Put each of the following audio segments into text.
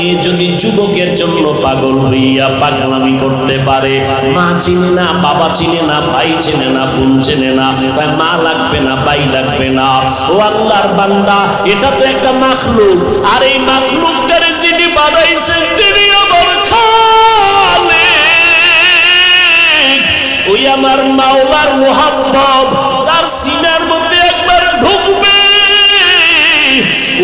মেয়ে যদি যুবকের জন্য পাগল হইয়া পাগলামি করতে পারে, মা চিনে না, বাবা চিনে না, ভাই চিনে না, বোন চিনে না, মা লাগবে না, ভাই লাগবে না। ও আল্লাহর বান্দা, এটা তো একটা মাখলুক, আর এই মাখলুকটারে যিনি বানাইছেন তিনি আমার খালিক। ওই আমার মাওলার মুহাব্বত তার সিনার মধ্যে একবার ঢুকবে।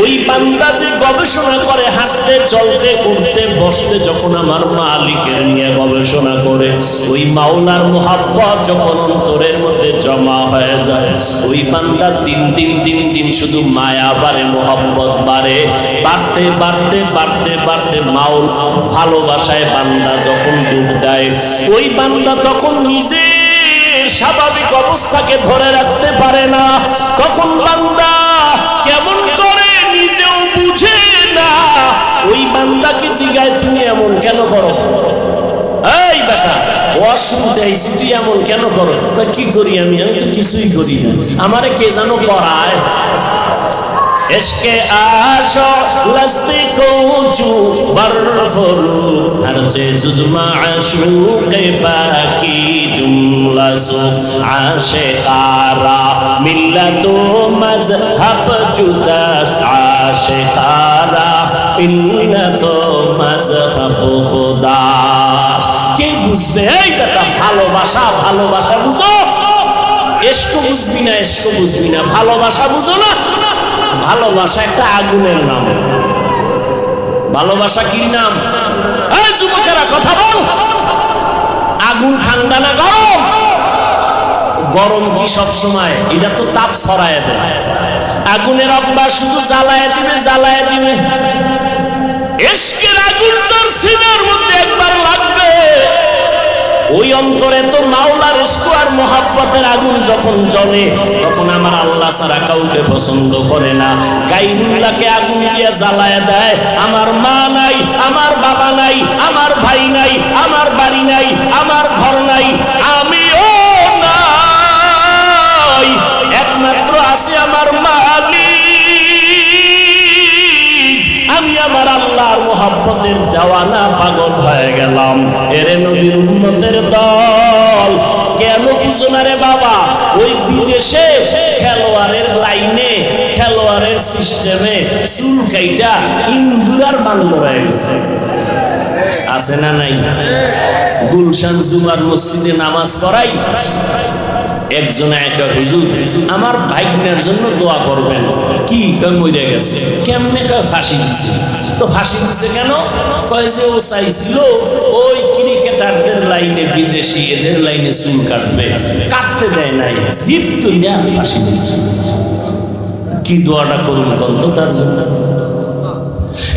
ওই বান্দা যে গবেষণা করে, হাঁটতে চলতে উঠতে বসতে, যখন আমার মালিকের নিয়ে গবেষণা করে, ওই মাওলার মুহাব্বত যখন অন্তরের মধ্যে জমা হয়ে যায়, ওই বান্দা দিন দিন দিন দিন শুধু মায়া বাড়ে, মুহাব্বত বাড়ে, বাড়তে বাড়তে বাড়তে বাড়তে মাওল ভালোবাসায় বান্দা যখন ডুব দেয়, ওই বান্দা তখন নিজে স্বাভাবিক অবস্থাকে ধরে রাখতে পারে না। তখন বান্দা কেমন করে নিজেও বুঝে না। ওই বান্দাকে জিগায়, তুমি এমন কেন করো? এই বেটা, অশুনতে আইছি, তুই এমন কেন করো? কি করি আমি? আমি তো কিছুই করি না, আমারে কে জানো করায়। इश्क़े आशो लस्ती को चू बरफरू हर चीज़ माशूक़े बाकी जुमला सो आशिकारा मिल्लतो मज़हब जुदा आशिकारा मिल्लतो मज़हब खुदा। কে বুঝবে? এই বেটা, ভালোবাসা ভালোবাসা বুঝো, ইশক বুঝবি না, ইশক বুঝবি না, ভালোবাসা বুঝো না। ভালোবাসা একটা আগুনের নাম। ভালোবাসা কি নাম? এই যুবকেরা কথা বল, আগুন ঠান্ডা না গরম? গরম কি সব সময়? এটা তো তাপ ছড়ায় দেয়। আগুনের অভ্যাস শুধু জ্বালায় দিবে, জ্বালায় দিবে। ইশকের আগুন তার সিনার মধ্যে একবার লাগবে, ওই অন্তরে তো মাওলার ইশক আর মুহাব্বতের আগুন যখন জ্বলে, তখন আমার আল্লাহ ছাড়া কাউকে পছন্দ করে না। গায়রুল্লাহকে আগুন দিয়ে জ্বালায় দেয়। আমার মা নাই, আমার বাবা নাই, আমার ভাই নাই, আমার বাড়ি নাই, আমার ঘর নাই, আমিও নাই, একমাত্র আছে আমার মালিক। আমি আমার আল্লাহর মুহাব্বতের দেওয়ানা, পাগল হয়ে গেলাম। এরে নবীর উম্মতের দল, কেন বুঝো না রে বাবা? ওই বিদেশে খেলোয়াড়ের লাইনে, খেলোয়াড়ের সিস্টেমে চুল কাইটা ইন্দুরার বান্ধব হয়ে গেছে, আছে না নাই? গুলশান জুমার মসজিদে নামাজ পড়াই, একজন একটা হুজুর, আমার ভাইগনার জন্য দোয়া করবেন। কি মরে গেছে? কেমনে? ফাঁসি দিচ্ছে। তো ফাঁসি দিচ্ছে কেন? কয় যে ও চাইছিল ওই ক্রিকেটারদের লাইনে, বিদেশি এদের লাইনে চুল কাটবে, কাটতে দেয় নাই, জিদ কইরা ফাঁসি দিচ্ছে। কি দোয়াটা করুন কন্ত তার জন্য?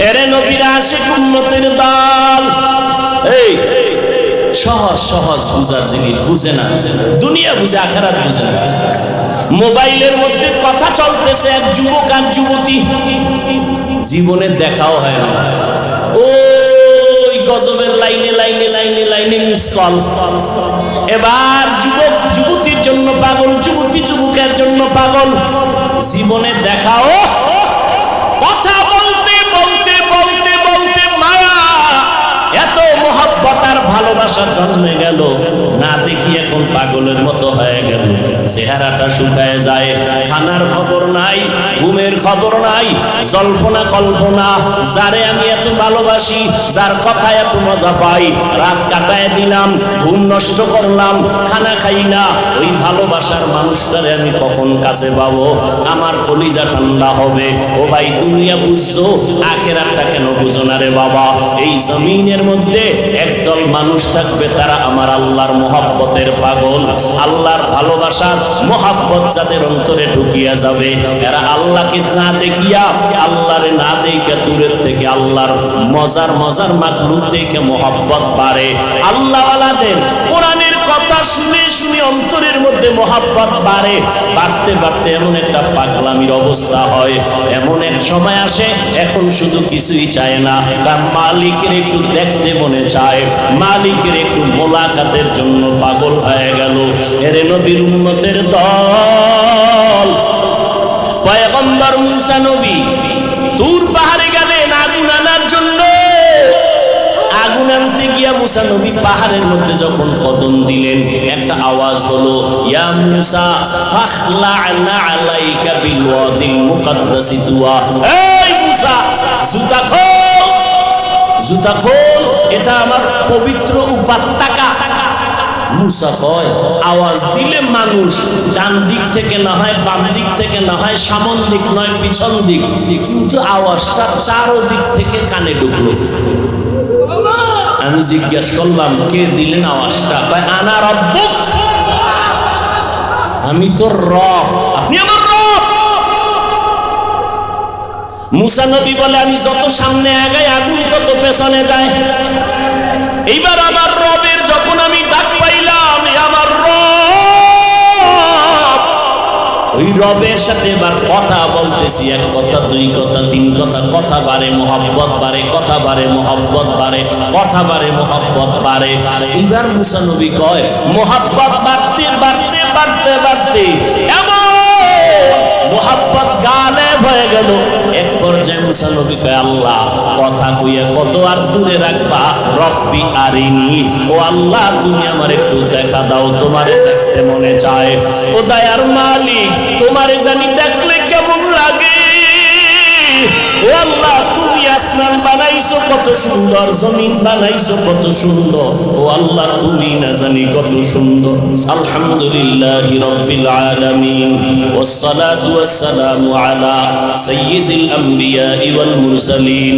এরে নবীর আশিক উম্মতের দল, এই সহজ সহজ বুঝার জিনিস বুঝে না, দুনিয়া বুঝে, আখিরাত বুঝে না। মোবাইলের মধ্যে কথা চলতেছে, এক যুবক আর যুবতী, জীবনে দেখাও হয় না, ওই গজবের লাইনে লাইনে লাইনে লাইনে মিস কল। এবার যুবক যুবতীর জন্য পাগল, যুবতী যুবকের জন্য পাগল, জীবনে দেখাও। কথা বলতে বলতে বলতে বলতে মায়া, এত মোহাব্বত আর ভালোবাসা জন্মে গেল, না দেখি এখন পাগলের মতো হয়ে গেল। চেহারাটা শুকায় যায়, খানার খবর নাই, ঘুমের খবর নাই, জল্পনা কল্পনা। যারে আমি এত ভালোবাসি, যার কথা এত মজা পাই, রাত কাটায় দিলাম, ঘুম নষ্ট করলাম, খানা খাই না, ওই ভালোবাসার মানুষটারে আমি কখন কাছে পাবো? আমার কলিজা ঠান্ডা হবে। ও ভাই, দুনিয়া বুঝছো, আখিরাতটা কেন বুঝো না রে বাবা? এই জমিনের মধ্যে একদল মানুষ থাকবে, তারা আমার আল্লাহর মুহাব্বতের পাগল। আল্লাহর ভালোবাসা মুহাব্বত যাদের অন্তরে ঢুকিয়া যাবে, এরা আল্লাহকে না দেখিয়া, আল্লাহরে না দেখে দূরের থেকে আল্লাহর মজার মজার মাখলুক দেখে মুহাব্বত বাড়ে। আল্লাহওয়ালাদের কোরআনের কথা শুনে শুনে অন্তরের মধ্যে মুহাব্বত বাড়ে, বাড়তে বাড়তে এমন একটা পাগলামির অবস্থা হয়। এমন এক সময় আসে, এখন শুধু কিছুই চায় না, তার মালিকের একটু দেখতে মনে চায়, মালিকের একটু মোলাকাতের জন্য পাগল হয়ে গেল। এরে নবীর উম্মতের দল, পয়গম্বর মুসা নবী তুর পাহাড়ে গেলেন আগুন আনার জন্য। দিয়া মুসা নবী পাহাড়ের মধ্যে যখন কদম দিলেন, একটা আওয়াজ হলো, ইয়া মুসা ফাখলা'না আলাইকা বিল ওয়াদিল মুকাদ্দাসি তুয়া। এই মুসা, জুতা খোল, জুতা খোল, এটা আমার পবিত্র উপত্যকা। মুসা কয়, আওয়াজ দিলে মানুষ ডান দিক থেকে না হয়, বাম দিক থেকে না হয়, সামন দিক নয় পিছন দিক, কিন্তু আওয়াজটা চারদিক থেকে কানে ঢুকলো। আমি জিজ্ঞাসা করলাম, কে দিলেন আওয়াজটা? কয়, আনা রব্বুক, আমি তোর রব, আপনি আমার রব। মুসা নবী বলে, আমি যত সামনে আগাই আগুন তত পেছনে যায়। এইবার আমার রবের যখন আমি ডাক পাইলাম, আমার রব, ওই রবের সাথে এবার কথা বলতেছি, এক কথা, দুই কথা, তিন কথা, কথা বাড়ে মোহাব্বত বাড়ে, কথা বাড়ে মোহাব্বত বাড়ে, কথা বাড়ে মোহাব্বত বাড়ে। এবার মুসা নবী কয়, মোহাব্বত বাড়তে বাড়তে বাড়তে বাড়তে এমন মোহাব্বত গালেব হয়ে গেল। এক পর্যায়ে মুসা নবী কয়, আল্লাহ, কথা কইয়া কত আর দূরে রাখবা, রব্বি আরিনি, ও আল্লাহ তুমি আমার একটু দেখা দাও, তোমারে দেখতে মনে চায়। ও দয়ার মালিক, তোমারে জানি দেখলে কেমন লাগে। ও আল্লাহ, তুমি আসমান বানাইছো কত সুন্দর, জমিন বানাইছো কত সুন্দর, ও আল্লাহ তুমি না জানি কত সুন্দর। আলহামদুলিল্লাহি রাব্বিল আলামিন, ওয়াস সালাতু ওয়াস সালামু আলা সাইয়্যিদিল আমবিয়া ওয়াল মুরসালিন।